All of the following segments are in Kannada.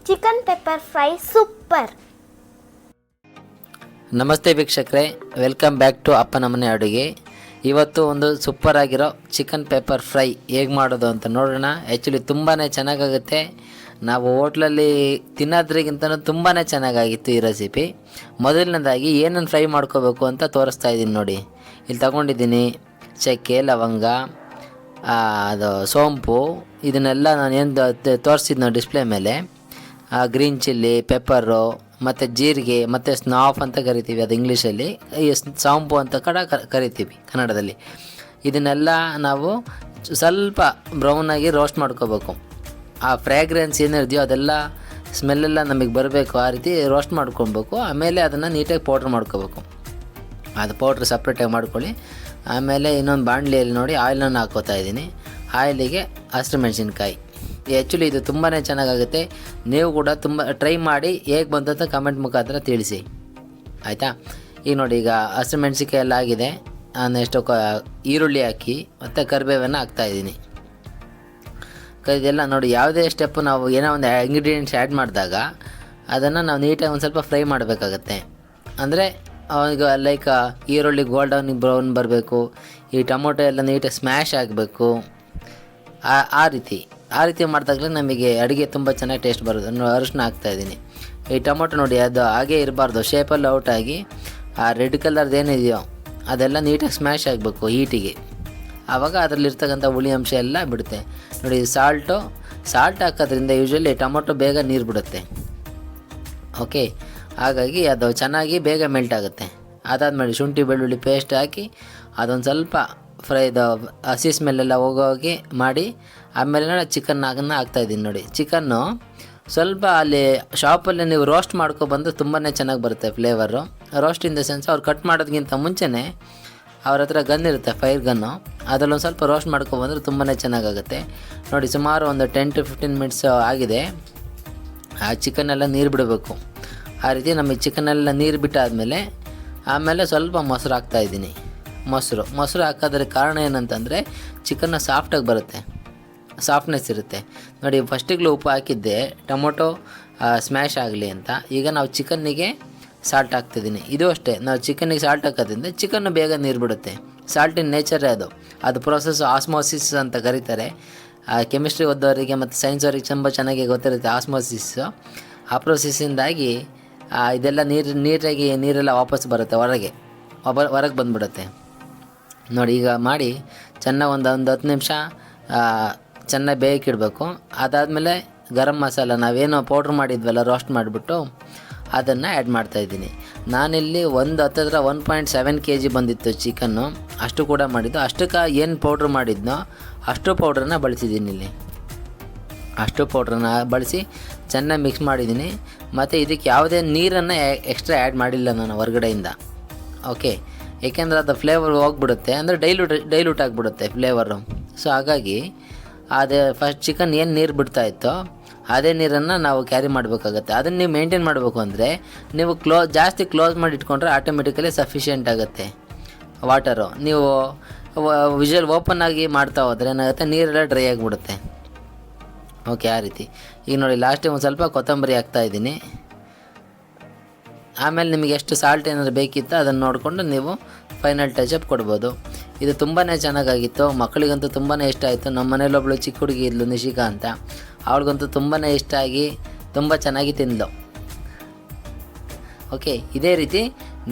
Chicken pepper fry super. ನಮಸ್ತೆ ವೀಕ್ಷಕರೇ, ವೆಲ್ಕಮ್ ಬ್ಯಾಕ್ ಟು ಅಪ್ಪನ ಮನೆ ಅಡುಗೆ. ಇವತ್ತು ಒಂದು ಸೂಪರ್ ಆಗಿರೋ ಚಿಕನ್ ಪೆಪ್ಪರ್ ಫ್ರೈ ಹೇಗೆ ಮಾಡೋದು ಅಂತ ನೋಡೋಣ. ಆ್ಯಕ್ಚುಲಿ ತುಂಬಾ ಚೆನ್ನಾಗಾಗುತ್ತೆ. ನಾವು ಹೋಟ್ಲಲ್ಲಿ ತಿನ್ನೋದ್ರಿಗಿಂತ ತುಂಬಾ ಚೆನ್ನಾಗಾಗಿತ್ತು ಈ ರೆಸಿಪಿ. ಮೊದಲನೇದಾಗಿ ಏನನ್ನು ಫ್ರೈ ಮಾಡ್ಕೋಬೇಕು ಅಂತ ತೋರಿಸ್ತಾ ಇದ್ದೀನಿ ನೋಡಿ. ಇಲ್ಲಿ ತಗೊಂಡಿದ್ದೀನಿ ಚಕ್ಕೆ, ಲವಂಗ, ಅದು ಸೋಂಪು, ಇದನ್ನೆಲ್ಲ ನಾನು ಏನು ತೋರಿಸಿದ್ನೋ ಡಿಸ್ಪ್ಲೇ ಮೇಲೆ. ಗ್ರೀನ್ ಚಿಲ್ಲಿ, ಪೆಪ್ಪರು ಮತ್ತು ಜೀರಿಗೆ ಮತ್ತು ಸ್ನಾಫ್ ಅಂತ ಕರಿತೀವಿ, ಅದು ಇಂಗ್ಲೀಷಲ್ಲಿ. ಈ ಸೋಂಪು ಅಂತ ಕರಿತೀವಿ ಕನ್ನಡದಲ್ಲಿ. ಇದನ್ನೆಲ್ಲ ನಾವು ಸ್ವಲ್ಪ ಬ್ರೌನಾಗಿ ರೋಸ್ಟ್ ಮಾಡ್ಕೋಬೇಕು. ಆ ಫ್ರ್ಯಾಗ್ರೆನ್ಸ್ ಏನಿದೆಯೋ ಅದೆಲ್ಲ ಸ್ಮೆಲ್ಲೆಲ್ಲ ನಮಗೆ ಬರಬೇಕು, ಆ ರೀತಿ ರೋಸ್ಟ್ ಮಾಡ್ಕೊಬೇಕು. ಆಮೇಲೆ ಅದನ್ನು ನೀಟಾಗಿ ಪೌಡ್ರ್ ಮಾಡ್ಕೋಬೇಕು. ಅದು ಪೌಡ್ರ್ ಸಪ್ರೇಟಾಗಿ ಮಾಡ್ಕೊಳ್ಳಿ. ಆಮೇಲೆ ಇನ್ನೊಂದು ಬಾಣಲಿಯಲ್ಲಿ ನೋಡಿ ಆಯಿಲನ್ನು ಹಾಕ್ಕೋತಾ ಇದ್ದೀನಿ. ಆಯಿಲಿಗೆ ಹಸಿರು ಮೆಣಸಿನ್ಕಾಯಿ. ಆ್ಯಕ್ಚುಲಿ ಇದು ತುಂಬಾ ಚೆನ್ನಾಗಾಗುತ್ತೆ. ನೀವು ಕೂಡ ತುಂಬ ಟ್ರೈ ಮಾಡಿ ಹೇಗೆ ಬಂತು ಅಂತ ಕಮೆಂಟ್ ಮುಖಾಂತರ ತಿಳಿಸಿ, ಆಯಿತಾ. ಈಗ ನೋಡಿ, ಈಗ ಹಸಿರು ಮೆಣಸಿನ್ಕಾಯಿ ಎಲ್ಲ ಆಗಿದೆ. ನಾನು ಎಷ್ಟು ಈರುಳ್ಳಿ ಹಾಕಿ ಮತ್ತು ಕರಿಬೇವನ್ನು ಹಾಕ್ತಾಯಿದ್ದೀನಿ. ಇದೆಲ್ಲ ನೋಡಿ, ಯಾವುದೇ ಸ್ಟೆಪ್ಪು ನಾವು ಏನೋ ಒಂದು ಇಂಗ್ರೀಡಿಯೆಂಟ್ಸ್ ಆ್ಯಡ್ ಮಾಡಿದಾಗ ಅದನ್ನು ನಾವು ನೀಟಾಗಿ ಒಂದು ಸ್ವಲ್ಪ ಫ್ರೈ ಮಾಡಬೇಕಾಗತ್ತೆ. ಅಂದರೆ ಈಗ ಲೈಕ್ ಈರುಳ್ಳಿ ಗೋಲ್ಡನ್ ಬ್ರೌನ್ ಬರಬೇಕು, ಈ ಟೊಮೊಟೊ ಎಲ್ಲ ನೀಟಾಗಿ ಸ್ಮ್ಯಾಶ್ ಆಗಬೇಕು. ಆ ರೀತಿ ಮಾಡಿದಾಗಲೇ ನಮಗೆ ಅಡುಗೆ ತುಂಬ ಚೆನ್ನಾಗಿ ಟೇಸ್ಟ್ ಬರೋದು. ಅರಿಶಿನ ಹಾಕ್ತಾಯಿದ್ದೀನಿ. ಈ ಟೊಮೊಟೊ ನೋಡಿ, ಅದು ಹಾಗೇ ಇರಬಾರ್ದು, ಶೇಪಲ್ಲಿ ಔಟಾಗಿ ಆ ರೆಡ್ ಕಲರ್ದು ಏನಿದೆಯೋ ಅದೆಲ್ಲ ನೀಟಾಗಿ ಸ್ಮ್ಯಾಶ್ ಆಗಬೇಕು ಹೀಟಿಗೆ. ಆವಾಗ ಅದರಲ್ಲಿರ್ತಕ್ಕಂಥ ಹುಳಿ ಅಂಶ ಎಲ್ಲ ಬಿಡುತ್ತೆ ನೋಡಿ. ಸಾಲ್ಟ್ ಹಾಕೋದ್ರಿಂದ ಯೂಶ್ವಲಿ ಟೊಮೊಟೊ ಬೇಗ ನೀರು ಬಿಡುತ್ತೆ. ಓಕೆ, ಹಾಗಾಗಿ ಅದು ಚೆನ್ನಾಗಿ ಬೇಗ ಮೆಲ್ಟ್ ಆಗುತ್ತೆ. ಅದಾದಮೇಲೆ ಶುಂಠಿ ಬೆಳ್ಳುಳ್ಳಿ ಪೇಸ್ಟ್ ಹಾಕಿ ಅದೊಂದು ಸ್ವಲ್ಪ ಫ್ರೈದು ಹಸಿ ಸ್ಮೆಲ್ಲೆಲ್ಲ ಹೋಗೋಗಿ ಮಾಡಿ ಆಮೇಲೆ ಚಿಕನ್ನ ಹಾಕ್ತಾಯಿದ್ದೀನಿ ನೋಡಿ. ಚಿಕನ್ನು ಸ್ವಲ್ಪ ಅಲ್ಲಿ ಶಾಪಲ್ಲಿ ನೀವು ರೋಸ್ಟ್ ಮಾಡ್ಕೊಬಂದು ತುಂಬಾ ಚೆನ್ನಾಗಿ ಬರುತ್ತೆ flavour. Roast in the sense, ಅವ್ರು ಕಟ್ ಮಾಡೋದಕ್ಕಿಂತ ಮುಂಚೆನೇ ಅವ್ರ ಹತ್ರ ಗನ್ ಇರುತ್ತೆ, ಫೈರ್ ಗನ್ನು. ಅದರಲ್ಲೊಂದು ಸ್ವಲ್ಪ ರೋಸ್ಟ್ ಮಾಡ್ಕೊಬಂದ್ರೆ ತುಂಬಾ ಚೆನ್ನಾಗಾಗುತ್ತೆ ನೋಡಿ. ಸುಮಾರು ಒಂದು 10 to 15 ಮಿನಿಟ್ಸ್ ಆಗಿದೆ. ಆ ಚಿಕನ್ನೆಲ್ಲ ನೀರು ಬಿಡಬೇಕು. ಆ ರೀತಿ ನಮಗೆ ಚಿಕನ್ನೆಲ್ಲ ನೀರು ಬಿಟ್ಟಾದಮೇಲೆ ಆಮೇಲೆ ಸ್ವಲ್ಪ ಮೊಸರು ಹಾಕ್ತಾಯಿದ್ದೀನಿ. ಮೊಸರು ಹಾಕೋದ್ರ ಕಾರಣ ಏನಂತಂದರೆ ಚಿಕನ್ನ ಸಾಫ್ಟಾಗಿ ಬರುತ್ತೆ, ಸಾಫ್ಟ್ನೆಸ್ ಇರುತ್ತೆ ನೋಡಿ. ಫಸ್ಟಿಗೆ ಉಪ್ಪು ಹಾಕಿದ್ದೆ ಟೊಮೊಟೊ ಸ್ಮ್ಯಾಶ್ ಆಗಲಿ ಅಂತ. ಈಗ ನಾವು ಚಿಕನ್ನಿಗೆ ಸಾಲ್ಟ್ ಹಾಕ್ತಿದ್ದೀನಿ. ಇದು ಅಷ್ಟೇ, ನಾವು ಚಿಕನ್ನಿಗೆ ಸಾಲ್ಟ್ ಹಾಕೋದ್ರಿಂದ ಚಿಕನ್ನು ಬೇಗ ನೀರು ಬಿಡುತ್ತೆ. ಸಾಲ್ಟಿನ ನೇಚರೇ ಅದು ಪ್ರೊಸೆಸ್ ಆಸ್ಮೋಸಿಸ್ ಅಂತ ಕರೀತಾರೆ. ಕೆಮಿಸ್ಟ್ರಿ ಓದೋರಿಗೆ ಮತ್ತು ಸೈನ್ಸ್ ಅವ್ರಿಗೆ ತುಂಬ ಚೆನ್ನಾಗಿ ಗೊತ್ತಿರುತ್ತೆ ಆಸ್ಮೋಸಿಸ್ಸು. ಆ ಪ್ರೊಸೆಸ್ಸಿಂದಾಗಿ ಇದೆಲ್ಲ ನೀರೆಲ್ಲ ವಾಪಸ್ ಬರುತ್ತೆ, ಹೊರಗೆ ಬಂದುಬಿಡುತ್ತೆ ನೋಡಿ. ಈಗ ಮಾಡಿ ಚೆನ್ನಾಗಿ ಒಂದು 10 ನಿಮಿಷ ಚೆನ್ನಾಗಿ ಬೇಯಕ್ಕಿಡಬೇಕು. ಅದಾದಮೇಲೆ ಗರಂ ಮಸಾಲ ನಾವೇನೋ ಪೌಡ್ರ್ ಮಾಡಿದ್ವಲ್ಲ ರೋಸ್ಟ್ ಮಾಡಿಬಿಟ್ಟು ಅದನ್ನು ಆ್ಯಡ್ ಮಾಡ್ತಾಯಿದ್ದೀನಿ. ನಾನಿಲ್ಲಿ ಹತ್ತಿರ 1.7 kg ಬಂದಿತ್ತು ಚಿಕನ್ನು. ಅಷ್ಟು ಕೂಡ ಮಾಡಿದ್ದು. ಅಷ್ಟಕ್ಕೆ ಏನು ಪೌಡ್ರ್ ಮಾಡಿದ್ನೋ ಅಷ್ಟು ಪೌಡ್ರನ್ನ ಬಳಸಿದ್ದೀನಿ ಇಲ್ಲಿ. ಅಷ್ಟು ಪೌಡ್ರನ್ನ ಬಳಸಿ ಚೆನ್ನಾಗಿ ಮಿಕ್ಸ್ ಮಾಡಿದ್ದೀನಿ. ಮತ್ತು ಇದಕ್ಕೆ ಯಾವುದೇ ನೀರನ್ನು ಎಕ್ಸ್ಟ್ರಾ ಆ್ಯಡ್ ಮಾಡಿಲ್ಲ ನಾನು ಹೊರಗಡೆಯಿಂದ. ಓಕೆ, ಏಕೆಂದರೆ ಅದು ಫ್ಲೇವರ್ ಹೋಗ್ಬಿಡುತ್ತೆ, ಅಂದರೆ ಡೈಲ್ಯೂಟ್ ಆಗಿಬಿಡುತ್ತೆ ಫ್ಲೇವರು. ಸೊ ಹಾಗಾಗಿ ಅದೇ ಫಸ್ಟ್ ಚಿಕನ್ ಏನು ನೀರು ಬಿಡ್ತಾಯಿತ್ತೋ ಅದೇ ನೀರನ್ನು ನಾವು ಕ್ಯಾರಿ ಮಾಡಬೇಕಾಗತ್ತೆ. ಅದನ್ನು ನೀವು ಮೇಂಟೈನ್ ಮಾಡಬೇಕು ಅಂದರೆ ನೀವು ಜಾಸ್ತಿ ಕ್ಲೋಸ್ ಮಾಡಿ ಇಟ್ಕೊಂಡ್ರೆ ಆಟೋಮೆಟಿಕಲಿ ಸಫಿಷಿಯೆಂಟ್ ಆಗುತ್ತೆ ವಾಟರು. ನೀವು ವಿಷಲ್ ಓಪನ್ ಆಗಿ ಮಾಡ್ತಾ ಹೋದರೆ ಏನಾಗುತ್ತೆ, ನೀರೆಲ್ಲ ಡ್ರೈ ಆಗಿಬಿಡುತ್ತೆ. ಓಕೆ, ಆ ರೀತಿ. ಈಗ ನೋಡಿ, ಲಾಸ್ಟಿಗೆ ಒಂದು ಸ್ವಲ್ಪ ಕೊತ್ತಂಬರಿ ಹಾಕ್ತಾಯಿದ್ದೀನಿ. ಆಮೇಲೆ ನಿಮಗೆ ಎಷ್ಟು ಸಾಲ್ಟ್ ಏನಾದರೂ ಬೇಕಿತ್ತು ಅದನ್ನು ನೋಡಿಕೊಂಡು ನೀವು ಫೈನಲ್ ಟಚಪ್ ಕೊಡ್ಬೋದು. ಇದು ತುಂಬಾ ಚೆನ್ನಾಗಾಗಿತ್ತು. ಮಕ್ಕಳಿಗಂತೂ ತುಂಬಾ ಇಷ್ಟ ಆಯಿತು. ನಮ್ಮ ಮನೇಲೊಬ್ಬಳು ಚಿಕ್ಕ ಹುಡುಗಿ ಇದ್ಲು, ನಿಶಿಕಾ ಅಂತ. ಅವಳಿಗಂತೂ ತುಂಬಾ ಇಷ್ಟ ಆಗಿ ತುಂಬ ಚೆನ್ನಾಗಿ ತಿಂದಳು. ಓಕೆ, ಇದೇ ರೀತಿ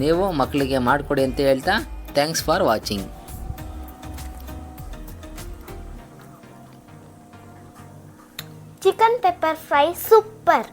ನೀವು ಮಕ್ಕಳಿಗೆ ಮಾಡಿಕೊಡಿ ಅಂತ ಹೇಳ್ತಾ thanks for watching. Chicken pepper fry super.